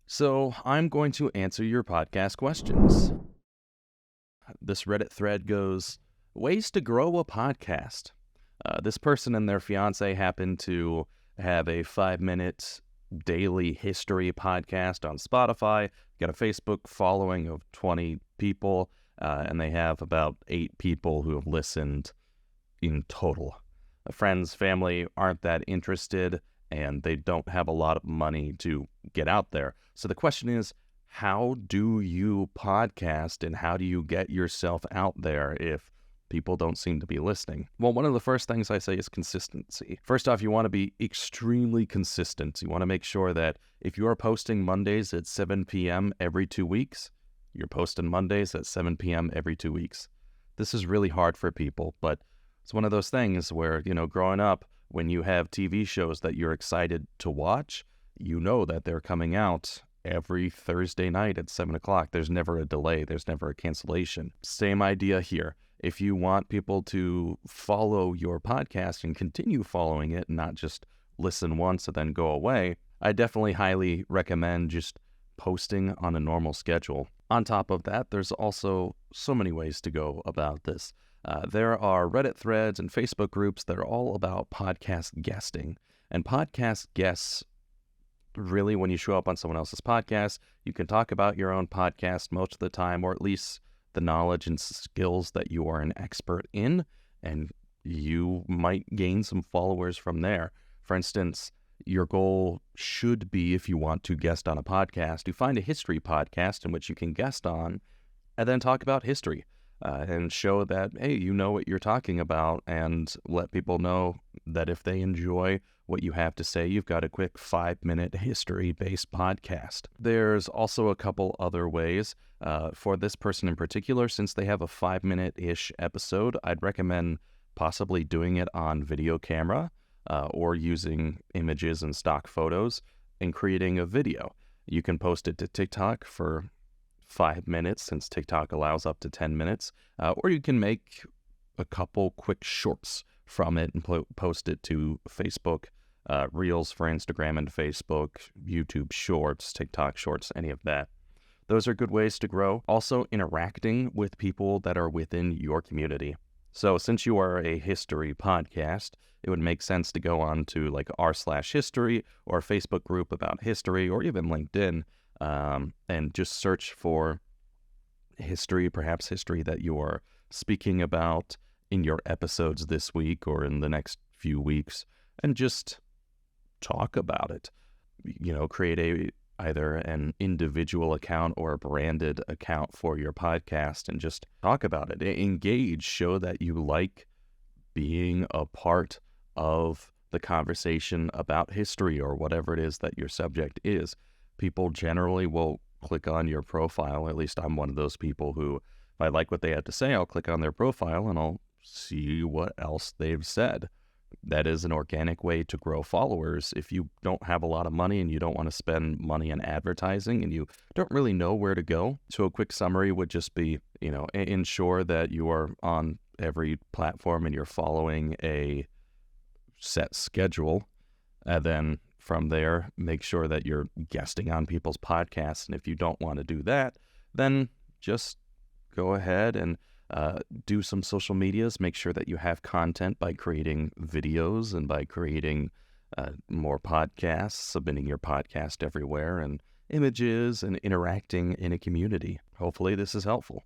So I'm going to answer your podcast questions. This Reddit thread goes, ways to grow a podcast. This person and their fiance happen to have a 5-minute daily history podcast on Spotify, got a Facebook following of 20 people, and they have about 8 people who have listened in total. Friends, family aren't that interested, and they don't have a lot of money to get out there. So the question is, how do you podcast and how do you get yourself out there if people don't seem to be listening? Well, one of the first things I say is consistency. First off, you want to be extremely consistent. You want to make sure that if you are posting Mondays at 7 p.m. every 2 weeks, you're posting Mondays at 7 p.m. every 2 weeks. This is really hard for people, but it's one of those things where, growing up, when you have TV shows that you're excited to watch, you know that they're coming out every Thursday night at 7 o'clock. There's never a delay. There's never a cancellation. Same idea here. If you want people to follow your podcast and continue following it, not just listen once and then go away, I definitely highly recommend just posting on a normal schedule. On top of that, there's also so many ways to go about this. There are Reddit threads and Facebook groups that are all about podcast guesting. And podcast guests, really, when you show up on someone else's podcast, you can talk about your own podcast most of the time, or at least the knowledge and skills that you are an expert in, and you might gain some followers from there. For instance, your goal should be, if you want to guest on a podcast, to find a history podcast in which you can guest on and then talk about history. And show that, hey, you know what you're talking about, and let people know that if they enjoy what you have to say, you've got a quick 5-minute history-based podcast. There's also a couple other ways. For this person in particular, since they have a 5-minute-ish episode, I'd recommend possibly doing it on video camera or using images and stock photos and creating a video. You can post it to TikTok for 5 minutes, since TikTok allows up to 10 minutes, or you can make a couple quick shorts from it and post it to Facebook, Reels for Instagram and Facebook, YouTube Shorts, TikTok Shorts, any of that. Those are good ways to grow. Also, interacting with people that are within your community. So since you are a history podcast, it would make sense to go on to like r/history or a Facebook group about history, or even LinkedIn, and just search for history, perhaps history that you are speaking about in your episodes this week or in the next few weeks, and just talk about it. Create either an individual account or a branded account for your podcast and just talk about it. Engage, show that you like being a part of the conversation about history or whatever it is that your subject is. People generally will click on your profile. At least I'm one of those people who, if I like what they have to say, I'll click on their profile and I'll see what else they've said. That is an organic way to grow followers. If you don't have a lot of money and you don't want to spend money on advertising and you don't really know where to go, so a quick summary would just be, ensure that you are on every platform and you're following a set schedule. And then from there, make sure that you're guesting on people's podcasts. And if you don't want to do that, then just go ahead and do some social medias. Make sure that you have content by creating videos and by creating more podcasts, submitting your podcast everywhere, and images, and interacting in a community. Hopefully this is helpful.